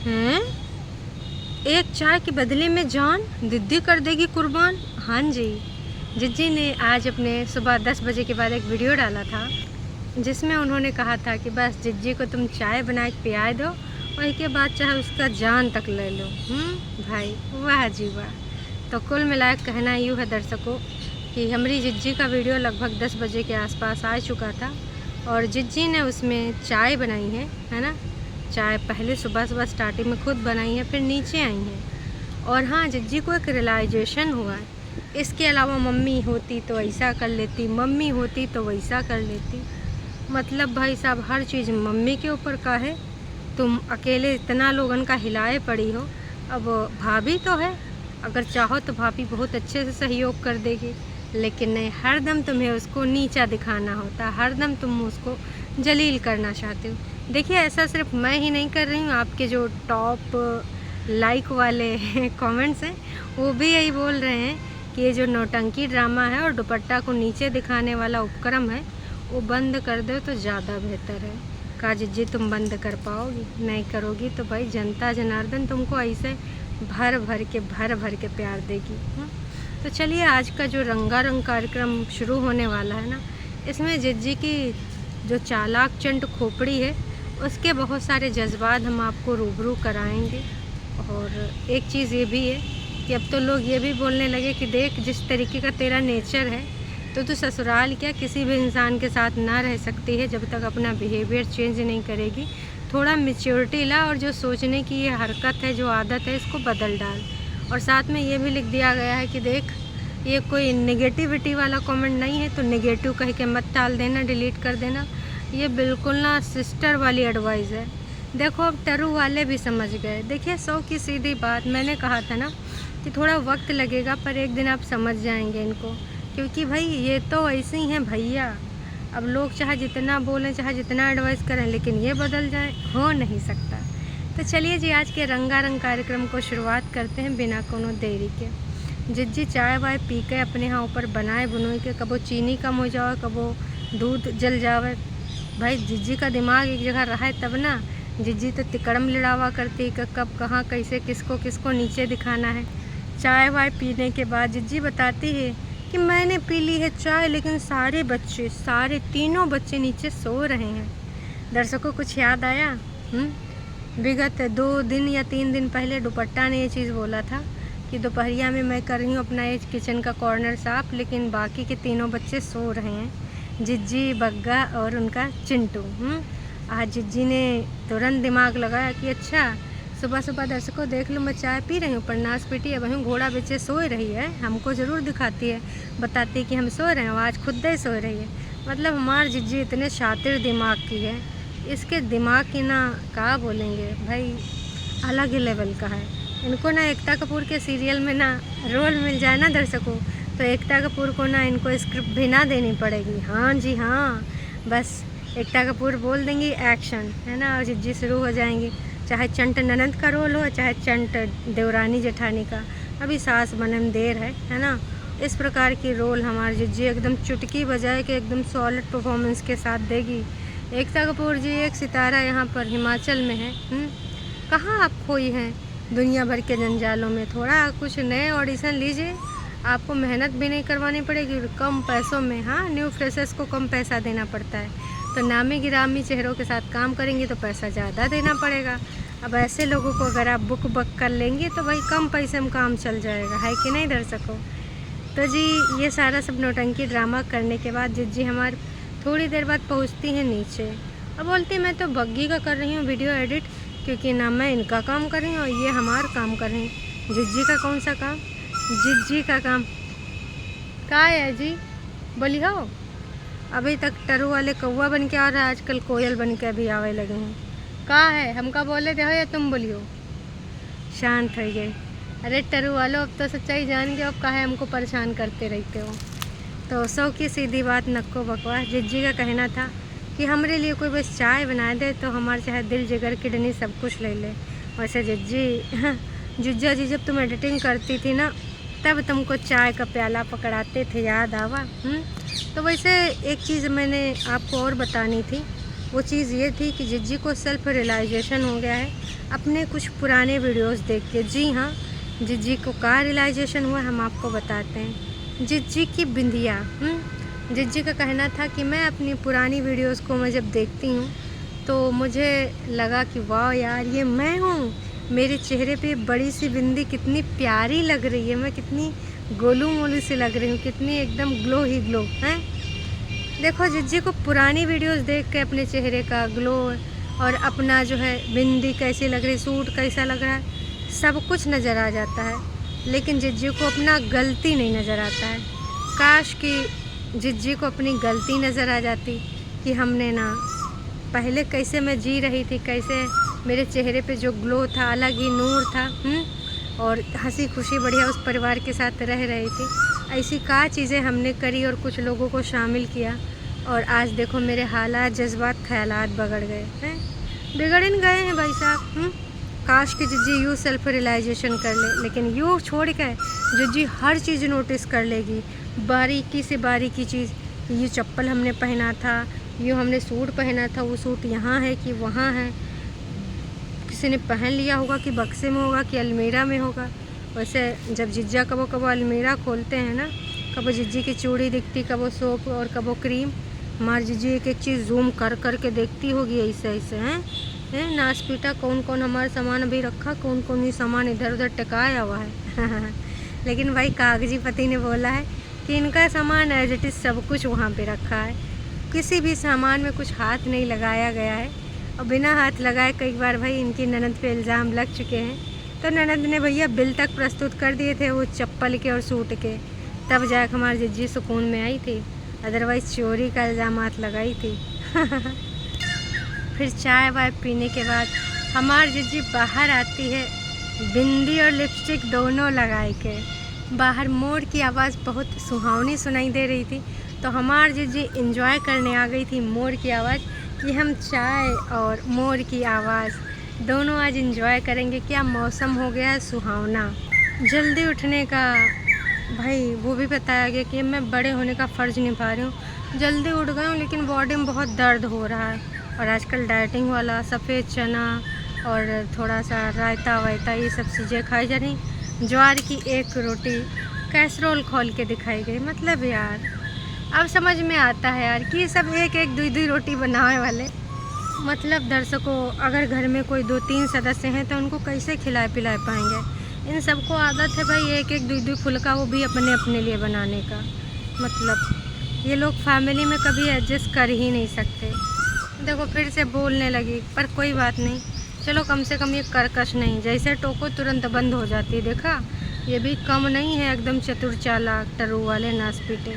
हैं? एक चाय के बदले में जान दीदी कर देगी कुर्बान। हाँ जी, जिज्जी ने आज अपने सुबह 10 बजे के बाद एक वीडियो डाला था जिसमें उन्होंने कहा था कि बस जिज्जी को तुम चाय बना के पिया दो और इसके बाद चाहे उसका जान तक ले लो। भाई वाह जी वाह। तो कुल मिलाकर कहना यूँ है दर्शकों कि हमारी जिज्जी का वीडियो लगभग 10 बजे के आसपास आ चुका था और जिज्जी ने उसमें चाय बनाई है ना। चाय पहले सुबह सुबह स्टार्टिंग में खुद बनाई है, फिर नीचे आई हैं। और हाँ, जिज्जी को एक रियलाइजेशन हुआ है, इसके अलावा मम्मी होती तो ऐसा कर लेती, मम्मी होती तो वैसा कर लेती। मतलब भाई साहब हर चीज़ मम्मी के ऊपर का है। तुम अकेले इतना लोगन का हिलाए पड़ी हो। अब भाभी तो है, अगर चाहो तो भाभी बहुत अच्छे से सहयोग कर देगी, लेकिन नहीं, हर दम तुम्हें उसको नीचा दिखाना होता, हर दम तुम उसको जलील करना चाहते हो। देखिए, ऐसा सिर्फ मैं ही नहीं कर रही हूँ, आपके जो टॉप लाइक वाले कमेंट्स हैं वो भी यही बोल रहे हैं कि ये जो नौटंकी ड्रामा है और दुपट्टा को नीचे दिखाने वाला उपक्रम है वो बंद कर दो तो ज़्यादा बेहतर है। कहा जिज्जी तुम बंद कर पाओगी? नहीं करोगी तो भाई जनता जनार्दन तुमको ऐसे भर भर के प्यार देगी। तो चलिए, आज का जो रंगारंग कार्यक्रम शुरू होने वाला है ना, इसमें जिज्जी की जो चालाक चंट खोपड़ी है उसके बहुत सारे जज्बात हम आपको रूबरू कराएंगे। और एक चीज़ ये भी है कि अब तो लोग ये भी बोलने लगे कि देख, जिस तरीके का तेरा नेचर है तो तू ससुराल क्या किसी भी इंसान के साथ ना रह सकती है जब तक अपना बिहेवियर चेंज नहीं करेगी। थोड़ा मैच्योरिटी ला और जो सोचने की ये हरकत है, जो आदत है, इसको बदल डाल। और साथ में ये भी लिख दिया गया है कि देख, ये कोई नेगेटिविटी वाला कमेंट नहीं है तो नेगेटिव कह के मत डाल देना, डिलीट कर देना। ये बिल्कुल ना सिस्टर वाली एडवाइस है। देखो, अब टरू वाले भी समझ गए। देखिए, 100 की सीधी बात, मैंने कहा था ना कि थोड़ा वक्त लगेगा पर एक दिन आप समझ जाएंगे इनको, क्योंकि भाई ये तो ऐसे ही हैं भैया। अब लोग चाहे जितना बोलें, चाहे जितना एडवाइस करें, लेकिन ये बदल जाए हो नहीं सकता। तो चलिए जी, आज के रंगारंग कार्यक्रम को शुरुआत करते हैं बिना कोनो देरी के। जिज्जी चाय वाय पी के अपने यहाँ ऊपर बनाए बुनोई के, कबो चीनी कम हो जावे, कबो दूध जल जावे। भाई जिज्जी का दिमाग एक जगह रहा है तब ना। जिज्जी तो तिकड़म लड़ावा करती कि कब कहाँ कैसे किसको किसको नीचे दिखाना है। चाय वाय पीने के बाद जिज्जी बताती है कि मैंने पी ली है चाय, लेकिन सारे तीनों बच्चे नीचे सो रहे हैं। दर्शकों, कुछ याद आया? विगत 2 दिन या 3 दिन पहले दुपट्टा ने ये चीज़ बोला था कि दोपहरिया में मैं कर रही हूँ अपना ये किचन का कॉर्नर साफ, लेकिन बाकी के तीनों बच्चे सो रहे हैं, जिज्जी, बग्गा और उनका चिंटू। आज जिज्जी ने तुरंत दिमाग लगाया कि अच्छा, सुबह सुबह दर्शकों देख लो, मैं चाय पी रही हूँ पर नाश पीटी है वहीं घोड़ा बेचे सो रही है। हमको ज़रूर दिखाती है, बताती है कि हम सो रहे हैं, आज खुद ही सो रही है। मतलब हमारी जिज्जी इतने शातिर दिमाग की है, इसके दिमाग की ना क्या बोलेंगे भाई, अलग ही लेवल का है। इनको ना एकता कपूर के सीरियल में ना रोल मिल जाए ना दर्शकों, तो एकता कपूर को ना इनको स्क्रिप्ट भी ना देनी पड़ेगी। हाँ जी हाँ, बस एकता कपूर बोल देंगी एक्शन, है ना, और जिज्जी शुरू हो जाएंगी। चाहे चंट ननंद का रोल हो, चाहे चंट देवरानी जेठानी का, अभी सास बनने में देर है ना। इस प्रकार की रोल हमारी जिज्जी एकदम चुटकी बजाए के एकदम सॉलिड परफॉर्मेंस के साथ देगी। एकता कपूर जी एक सितारा यहाँ पर हिमाचल में है। कहाँ आप खोई हैं दुनिया भर के जंजालों में? थोड़ा कुछ नए ऑडिशन लीजिए, आपको मेहनत भी नहीं करवानी पड़ेगी, कम पैसों में। हाँ, न्यू फ्रेशर्स को कम पैसा देना पड़ता है, तो नामी गिरामी चेहरों के साथ काम करेंगे तो पैसा ज़्यादा देना पड़ेगा। अब ऐसे लोगों को अगर आप बुक कर लेंगे तो भाई कम पैसे में काम चल जाएगा, है कि नहीं दर्शकों? तो जी, ये सारा सब नौटंकी ड्रामा करने के बाद जिज्जी हमारे थोड़ी देर बाद पहुंचती हैं नीचे। अब बोलती मैं तो बग्गी का कर रही हूँ वीडियो एडिट, क्योंकि ना मैं इनका काम कर रही हूँ और ये हमारा काम कर रही हूँ। जिज्जी का कौन सा काम? जिज्जी का काम का है जी? बोली हो, अभी तक टरू वाले कौवा बन के आ रहा है, आजकल कोयल बन के अभी आवे लगे हैं। कहाँ है, हमका बोले थे या तुम बोलियो? शांत हो गए। अरे टरू वालों, अब तो सच्चाई जान गए, अब काहे हमको परेशान करते रहते हो? तो 100 की सीधी बात, नक्को बकवास। जिज्जी का कहना था कि हमारे लिए कोई बस चाय बना दे तो हमारे चाहे दिल जिगर किडनी सब कुछ ले ले। वैसे जिज्जी जिज्जा जी, जब तुम एडिटिंग करती थी ना तब तुमको चाय का प्याला पकड़ाते थे, याद आवा? तो वैसे एक चीज़ मैंने आपको और बतानी थी, वो चीज़ ये थी कि जिज्जी को सेल्फ रियलाइजेशन हो गया है। अपने कुछ पुराने वीडियोस देख के। जी हाँ, जिज्जी को क्या रियलाइजेशन हुआ हम आपको बताते हैं। जिज्जी की बिंदिया। जिज्जी का कहना था कि मैं अपनी पुरानी वीडियोस को मैं जब देखती हूँ तो मुझे लगा कि वाह यार, ये मैं हूँ, मेरे चेहरे पे बड़ी सी बिंदी कितनी प्यारी लग रही है, मैं कितनी गोलू मोलू सी लग रही हूँ, कितनी एकदम ग्लो ही ग्लो हैं। देखो जिज्जी को पुरानी वीडियोस देख के अपने चेहरे का ग्लो और अपना जो है बिंदी कैसी लग रही, सूट कैसा लग रहा है, सब कुछ नज़र आ जाता है। लेकिन जिज्जी को अपना गलती नहीं नज़र आता है। काश कि जिज्जी को अपनी गलती नज़र आ जाती कि हमने ना पहले कैसे मैं जी रही थी, कैसे मेरे चेहरे पे जो ग्लो था, अलग ही नूर था, और हंसी खुशी बढ़िया उस परिवार के साथ रह रही थी। ऐसी क्या चीज़ें हमने करी और कुछ लोगों को शामिल किया, और आज देखो मेरे हालात, जज्बात, ख्यालात बिगड़ गए हैं, बिगड़ इन गए हैं भाई साहब। काश कि जिज्जी यूँ सेल्फ रियलाइजेशन कर ले, लेकिन यूँ छोड़ कर जिज्जी हर चीज़ नोटिस कर लेगी, बारीकी से बारीकी चीज़। ये चप्पल हमने पहना था, यूँ हमने सूट पहना था, वो सूट यहाँ है कि वहाँ है, किसी ने पहन लिया होगा कि बक्से में होगा कि अलमीरा में होगा। वैसे जब जिज्जा कबो कबो अलमीरा खोलते हैं ना, कबो जिज्जी की चूड़ी दिखती, कबो सोप और कबो क्रीम। हमारी जिज्जी एक एक चीज़ जूम कर कर के देखती होगी ऐसे ऐसे हैं नाश पीटा, कौन कौन हमारा सामान अभी रखा, कौन कौन ये सामान इधर उधर टिकाया हुआ है। लेकिन भाई कागजी पति ने बोला है कि इनका सामान एज इट इज़ सब कुछ वहाँ पे रखा है, किसी भी सामान में कुछ हाथ नहीं लगाया गया है। और बिना हाथ लगाए कई बार भाई इनकी ननद पे इल्ज़ाम लग चुके हैं, तो ननद ने भैया बिल तक प्रस्तुत कर दिए थे वो चप्पल के और सूट के, तब जाकर हमारी जिज्जी सुकून में आई थी, अदरवाइज़ चोरी का इल्ज़ामात लगाई थी। फिर चाय वाय पीने के बाद हमारी जिज्जी बाहर आती है, बिंदी और लिपस्टिक दोनों लगाए के। बाहर मोर की आवाज़ बहुत सुहावनी सुनाई दे रही थी, तो हमारी जिज्जी इंजॉय करने आ गई थी मोर की आवाज़, कि हम चाय और मोर की आवाज़ दोनों आज इंजॉय करेंगे। क्या मौसम हो गया है सुहावना। जल्दी उठने का भाई वो भी बताया गया कि मैं बड़े होने का फ़र्ज़ निभा रही हूँ। जल्दी उठ गई हूँ लेकिन बॉडी में बहुत दर्द हो रहा है, और आजकल डाइटिंग वाला सफ़ेद चना और थोड़ा सा रायता वायता ये सब चीज़ें खाई जा रही। ज्वार की एक रोटी कैसरोल खोल के दिखाई गई। मतलब यार अब समझ में आता है यार कि ये सब एक एक दो दो रोटी बनाने वाले। मतलब दर्शकों, अगर घर में कोई 2-3 सदस्य हैं तो उनको कैसे खिलाए पिलाए पाएंगे। इन सबको आदत है भाई एक एक दो फुल्का, वो भी अपने अपने लिए बनाने का। मतलब ये लोग फैमिली में कभी एडजस्ट कर ही नहीं सकते। देखो फिर से बोलने लगी, पर कोई बात नहीं, चलो कम से कम ये कर्कश नहीं, जैसे टोको तुरंत बंद हो जाती है। देखा, ये भी कम नहीं है, एकदम चतुर चालाक टरू वाले नास पीटे।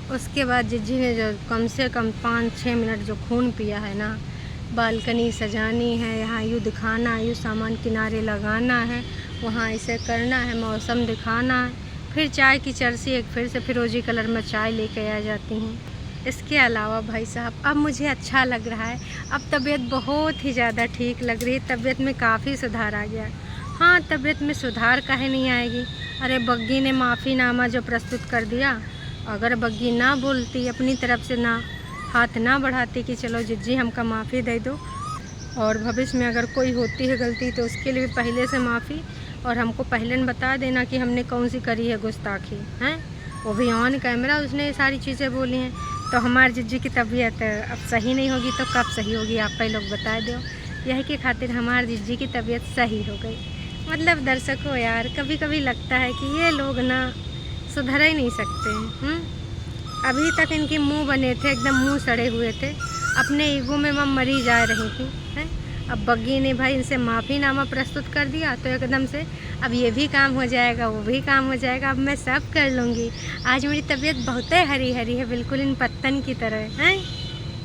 उसके बाद जिज्जी ने जो कम से कम 5-6 मिनट जो खून पिया है ना, बालकनी सजानी है, यहाँ यूँ दिखाना है, यूँ सामान किनारे लगाना है, वहाँ ऐसे करना है, मौसम दिखाना है। फिर चाय की चरसी एक फिर से फिरोजी कलर में चाय लेके आ जाती हूँ। इसके अलावा भाई साहब अब मुझे अच्छा लग रहा है, अब तबीयत बहुत ही ज़्यादा ठीक लग रही है, तबीयत में काफ़ी सुधार आ गया। हाँ, तबीयत में सुधार काहे नहीं आएगी। अरे बग्गी ने माफ़ीनामा जो प्रस्तुत कर दिया, अगर बग्गी ना बोलती, अपनी तरफ से ना हाथ ना बढ़ाती कि चलो जिज्जी हमका माफ़ी दे दो, और भविष्य में अगर कोई होती है गलती तो उसके लिए पहले से माफ़ी, और हमको पहले बता देना कि हमने कौन सी करी है गुस्ताखी, हैं, वो भी ऑन कैमरा उसने ये सारी चीज़ें बोली हैं। तो हमारी जिज्जी की तबीयत अब सही नहीं होगी तो कब सही होगी, आप ही लोग बता दो। यही के खातिर हमारी जिज्जी की तबीयत सही हो गई। मतलब दर्शकों यार, कभी कभी लगता है कि ये लोग ना सुधर ही नहीं सकते। अभी तक इनके मुंह बने थे, एकदम मुंह सड़े हुए थे, अपने ईगो में मरी जा रही थी, हैं। अब बग्गी ने भाई इनसे माफ़ीनामा प्रस्तुत कर दिया तो एकदम से अब ये भी काम हो जाएगा, वो भी काम हो जाएगा, अब मैं सब कर लूँगी। आज मेरी तबीयत बहुत हरी हरी है, बिल्कुल इन पत्तन की तरह, हैं।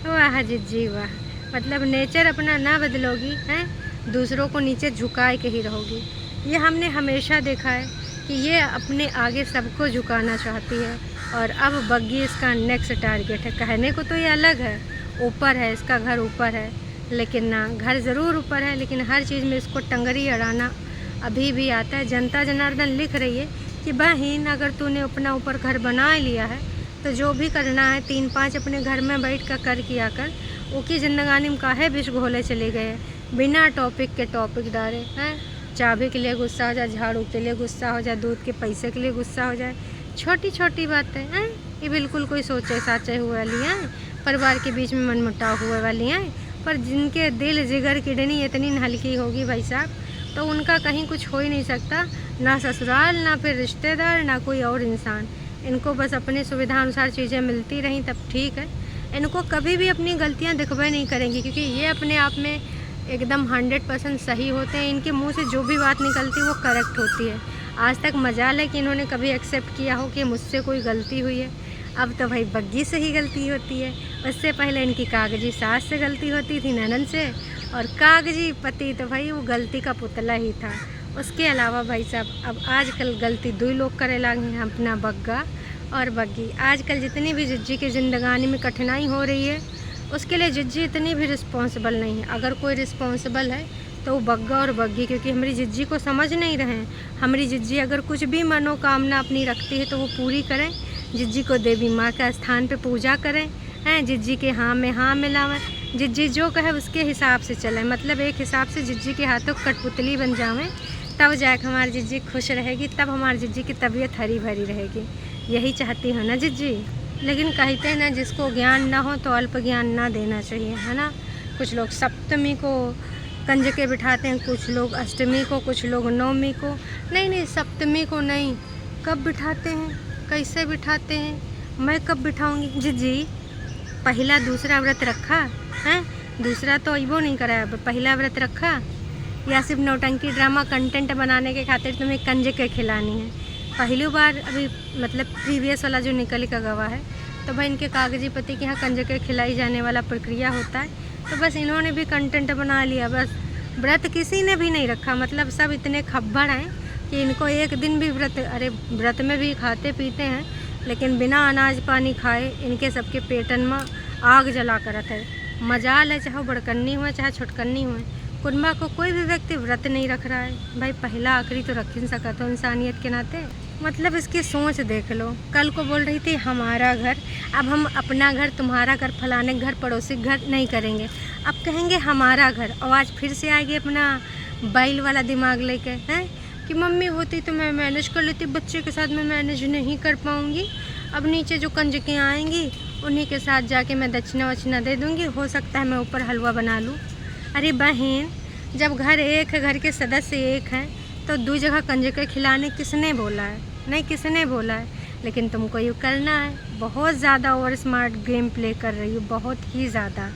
वाह जिज्जी वाह, मतलब नेचर अपना ना बदलोगी, हैं, दूसरों को नीचे झुकाए के ही रहोगी। ये हमने हमेशा देखा है कि ये अपने आगे सबको झुकाना चाहती है, और अब बग्गी इसका नेक्स्ट टारगेट है। कहने को तो ये अलग है, ऊपर है, इसका घर ऊपर है, लेकिन ना, घर ज़रूर ऊपर है लेकिन हर चीज़ में इसको टंगरी अड़ाना अभी भी आता है। जनता जनार्दन लिख रही है कि बहन अगर तूने अपना ऊपर घर बना लिया है तो जो भी करना है 3-5 अपने घर में बैठ कर किया कर, वो की जिंदगानी में काहे विष घोले चले गए। बिना टॉपिक के टॉपिक डाले हैं। चाबी के लिए गुस्सा हो जाए, झाड़ू के लिए गुस्सा हो जाए, दूध के पैसे के लिए गुस्सा हो जाए, छोटी छोटी बातें हैं। ये बिल्कुल कोई सोचे साचे हुए वाली हैं, परिवार के बीच में मनमुटाव हुए वाली हैं। पर जिनके दिल जिगर किडनी इतनी हल्की होगी भाई साहब, तो उनका कहीं कुछ हो ही नहीं सकता, ना ससुराल, ना फिर रिश्तेदार, ना कोई और इंसान। इनको बस अपनी सुविधा अनुसार चीज़ें मिलती रहीं तब ठीक है। इनको कभी भी अपनी गलतियां दिखवा नहीं करेंगी, क्योंकि ये अपने आप में एकदम 100% सही होते हैं। इनके मुंह से जो भी बात निकलती है वो करेक्ट होती है। आज तक मजाल है कि इन्होंने कभी एक्सेप्ट किया हो कि मुझसे कोई गलती हुई है। अब तो भाई बग्गी से ही गलती होती है। उससे पहले इनकी कागजी सास से गलती होती थी, ननन से, और कागजी पति तो भाई वो गलती का पुतला ही था। उसके अलावा भाई साहब अब आजकल गलती दो लोग करे लागे हैं, अपना बग्गा और बग्गी। आजकल जितनी भी जिज्जी की ज़िंदगानी में कठिनाई हो रही है, उसके लिए जिज्जी इतनी भी रिस्पॉन्सिबल नहीं है। अगर कोई रिस्पॉन्सिबल है तो वो बग्गा और बग्गी, क्योंकि हमारी जिज्जी को समझ नहीं रहे हैं। हमारी जिज्जी अगर कुछ भी मनोकामना अपनी रखती है तो वो पूरी करें। जिज्जी को देवी माँ का स्थान पे पूजा करें, हैं, जिज्जी के हाँ में हाँ मिलावें, जिज्जी जो कहे उसके हिसाब से चलें। मतलब एक हिसाब से जिज्जी के हाथों कठपुतली बन जावें, तब जाकर हमारी जिज्जी खुश रहेगी, तब हमारी जिज्जी की तबीयत हरी भरी रहेगी। यही चाहती हो ना जिज्जी? लेकिन कहते हैं ना, जिसको ज्ञान ना हो तो अल्प ज्ञान ना देना चाहिए, है ना। कुछ लोग सप्तमी को कंजके बिठाते हैं, कुछ लोग अष्टमी को, कुछ लोग नवमी को। नहीं, सप्तमी को नहीं। कब बिठाते हैं, कैसे बिठाते हैं, मैं कब बिठाऊंगी? जिज्जी पहला दूसरा व्रत रखा है? दूसरा तो अइबो नहीं कराया, पहला व्रत रखा? या सिर्फ नौटंकी ड्रामा कंटेंट बनाने के खातिर तुम्हें कंजके खिलानी है? पहली बार अभी मतलब प्रीवियस वाला जो निकल का गवाह है, तो भाई इनके कागजी पति के यहाँ कंजके खिलाई जाने वाला प्रक्रिया होता है। तो बस इन्होंने भी कंटेंट बना लिया, बस व्रत किसी ने भी नहीं रखा। मतलब सब इतने खब्बड़ हैं कि इनको एक दिन भी व्रत, अरे व्रत में भी खाते पीते हैं, लेकिन बिना अनाज पानी खाए इनके सबके पेटन में आग जला कर रहता है। मजाल है चाहे बड़कन्नी हुए चाहे छोटकन्नी हुए, कुनबा को कोई भी व्यक्ति व्रत नहीं रख रहा है। भाई पहला आखिरी तो रख ही नहीं सका तो इंसानियत के नाते। मतलब इसकी सोच देख लो। कल को बोल रही थी हमारा घर, अब हम अपना घर, तुम्हारा घर, फलाने घर, पड़ोसी घर नहीं करेंगे, अब कहेंगे हमारा घर। और आज फिर से आएगी अपना बैल वाला दिमाग लेके, हैं कि मम्मी होती तो मैं मैनेज कर लेती, बच्चे के साथ मैं मैनेज नहीं कर पाऊँगी। अब नीचे जो कंजकें आएंगी उन्हीं के साथ जाके मैं दक्षिणा वक्षिणा दे दूँगी, हो सकता है मैं ऊपर हलवा बना लूँ। अरे बहन, जब घर एक है, घर के सदस्य एक हैं, तो दो जगह कंजके खिलाने किसने बोला है? नहीं, किसने बोला है? लेकिन तुमको ये करना है। बहुत ज़्यादा ओवर स्मार्ट गेम प्ले कर रही हो, बहुत ही ज़्यादा।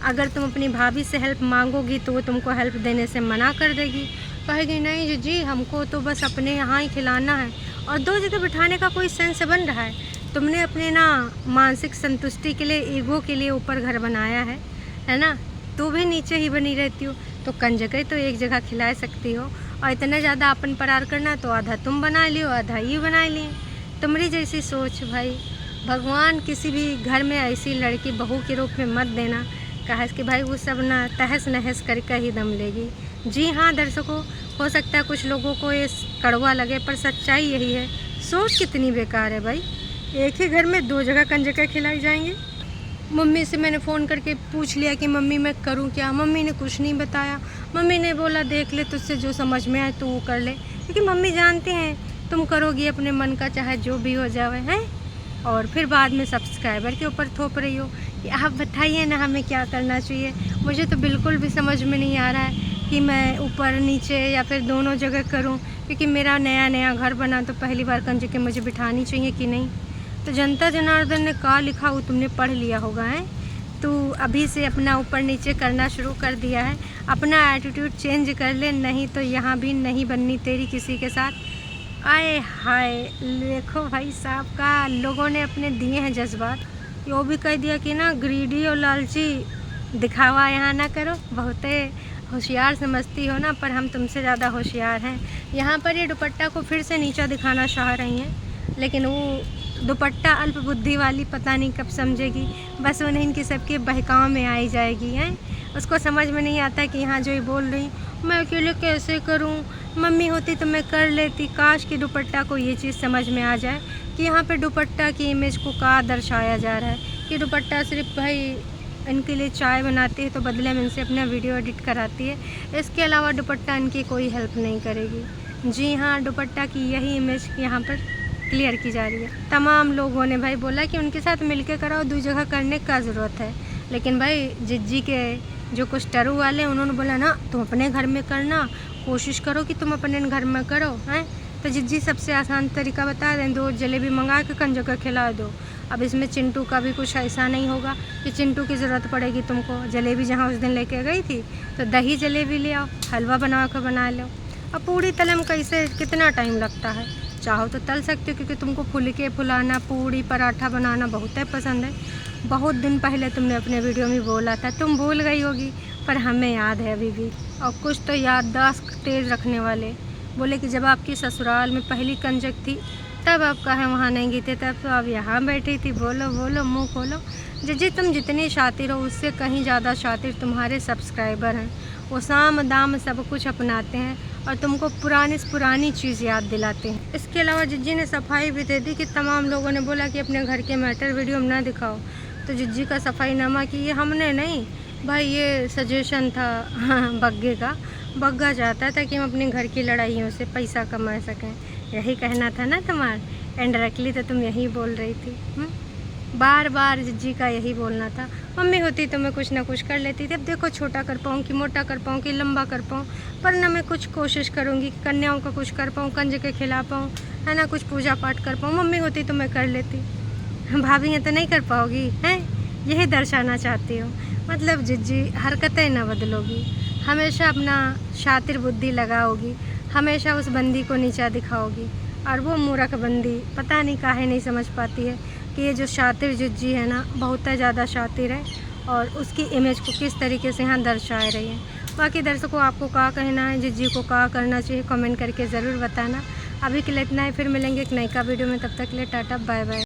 अगर तुम अपनी भाभी से हेल्प मांगोगी तो वो तुमको हेल्प देने से मना कर देगी, कहेगी नहीं जी हमको तो बस अपने यहाँ ही खिलाना है। और दो जगह बिठाने का कोई सेंस बन रहा है? तुमने अपने ना मानसिक संतुष्टि के लिए, ईगो के लिए ऊपर घर बनाया है ना, तो भी नीचे ही बनी रहती हो। तो कंजके तो एक जगह खिला सकती हो, और इतना ज़्यादा अपन परार करना तो आधा तुम बना लियो, आधा ये बना लिए। तुम्हारी जैसी सोच भाई, भगवान किसी भी घर में ऐसी लड़की बहू के रूप में मत देना, कहा कि भाई वो सब ना तहस नहस करके ही दम लेगी। जी हाँ दर्शकों, हो सकता है कुछ लोगों को ये कड़वा लगे, पर सच्चाई यही है। सोच कितनी बेकार है भाई, एक ही घर में दो जगह कंजके खिलाई जाएंगे। मम्मी से मैंने फ़ोन करके पूछ लिया कि मम्मी मैं करूं क्या, मम्मी ने कुछ नहीं बताया। मम्मी ने बोला देख ले, तुझसे जो समझ में आए तो वो कर ले, क्योंकि मम्मी जानती हैं तुम करोगी अपने मन का चाहे जो भी हो जावे, हैं। और फिर बाद में सब्सक्राइबर के ऊपर थोप रही हो कि आप बताइए ना हमें क्या करना चाहिए। मुझे तो बिल्कुल भी समझ में नहीं आ रहा है कि मैं ऊपर नीचे या फिर दोनों जगह करूं, क्योंकि मेरा नया घर बना तो पहली बार कंजके मुझे बिठानी चाहिए कि नहीं। तो जनता जनार्दन ने कहा लिखा वो तुमने पढ़ लिया होगा, है तो अभी से अपना ऊपर नीचे करना शुरू कर दिया है। अपना एटीट्यूड चेंज कर ले, नहीं तो यहाँ भी नहीं बननी तेरी किसी के साथ। आए हाय, देखो भाई साहब का लोगों ने अपने दिए हैं जज्बात। वो भी कह दिया कि ना ग्रीडी और लालची दिखावा यहाँ ना करो, बहुत होशियार समझती हो ना, पर हम तुमसे ज़्यादा होशियार हैं। यहाँ पर ये दुपट्टा को फिर से नीचा दिखाना चाह रही हैं, लेकिन वो दुपट्टा अल्प बुद्धि वाली पता नहीं कब समझेगी, बस उन्हें इनकी सबके बहकाव में आई जाएगी, हैं। उसको समझ में नहीं आता कि यहाँ जो ये बोल रही मैं अकेले कैसे करूँ, मम्मी होती तो मैं कर लेती। काश कि दुपट्टा को ये चीज़ समझ में आ जाए कि यहाँ पे दुपट्टा की इमेज को क्या दर्शाया जा रहा है, कि दुपट्टा सिर्फ भाई इनके लिए चाय बनाती है तो बदले में इनसे अपना वीडियो एडिट कराती है। इसके अलावा दुपट्टा इनकी कोई हेल्प नहीं करेगी। जी हाँ, दुपट्टा की यही इमेज यहाँ पर क्लियर की जा रही है। तमाम लोगों ने भाई बोला कि उनके साथ मिलके कराओ, 2 जगह करने का ज़रूरत है। लेकिन भाई जिज्जी के जो कुछ टरू वाले उन्होंने बोला ना तुम अपने घर में करना, कोशिश करो कि तुम अपने घर में करो हैं। तो जिज्जी सबसे आसान तरीका बता दें, 2 जलेबी मंगा के कंजों को खिला दो। अब इसमें चिंटू का भी कुछ ऐसा नहीं होगा कि चिंटू की ज़रूरत पड़ेगी तुमको। जलेबी जहाँ उस दिन लेके गई थी तो दही जलेबी ले आओ, हलवा बना कर बना लो। अब पूड़ी तले में कैसे कितना टाइम लगता है, चाहो तो तल सकते हो, क्योंकि तुमको फुलाना पूड़ी पराठा बनाना बहुत ही पसंद है। बहुत दिन पहले तुमने अपने वीडियो में बोला था, तुम भूल गई होगी पर हमें याद है अभी भी। और कुछ तो याददाश्त तेज़ रखने वाले बोले कि जब आपकी ससुराल में पहली कंजक थी तब आप कहाँ वहाँ नहीं गई थे, तब तो आप यहाँ बैठी थी। बोलो बोलो, मुँह खोलो। जिज्जी तुम जितनी शातिर हो उससे कहीं ज़्यादा शातिर तुम्हारे सब्सक्राइबर हैं। वो साम दाम सब कुछ अपनाते हैं और तुमको पुरानी से पुरानी चीज़ याद दिलाते हैं। इसके अलावा जिज्जी ने सफाई भी दे दी कि तमाम लोगों ने बोला कि अपने घर के मैटर वीडियो में ना दिखाओ, तो जिज्जी का सफाईनामा कि ये हमने नहीं भाई, ये सजेशन था बग्गे का। बग्गा चाहता था कि हम अपने घर की लड़ाइयों से पैसा कमा सकें। यही कहना था ना तुम्हारा, इनडायरेक्टली तो तुम यही बोल रही थी। बार बार जिज्जी का यही बोलना था। मम्मी होती तो मैं कुछ ना कुछ कर लेती थी। अब देखो छोटा कर पाऊँ कि मोटा कर पाऊँ कि लंबा कर पाऊँ, पर ना मैं कुछ कोशिश करूँगी कि कन्याओं का कुछ कर पाऊँ, कंज के खिला पाऊँ, है ना, कुछ पूजा पाठ कर पाऊँ। मम्मी होती तो मैं कर लेती, भाभी हैं तो नहीं कर पाओगी हैं, यही दर्शाना चाहती हो। मतलब जिज्जी हरकतें ना बदलोगी, हमेशा अपना शातिर बुद्धि लगाओगी, हमेशा उस बंदी को नीचा दिखाओगी। और वो मूर्ख बंदी पता नहीं काहे नहीं समझ पाती है कि ये जो शातिर जिज्जी है ना बहुत ज़्यादा शातिर है, और उसकी इमेज को किस तरीके से यहाँ दर्शा रही है। बाकी दर्शकों आपको क्या कहना है, जिज्जी को क्या करना चाहिए, कमेंट करके ज़रूर बताना। अभी के लिए इतना ही, फिर मिलेंगे एक नई का वीडियो में। तब तक के लिए टाटा बाय बाय।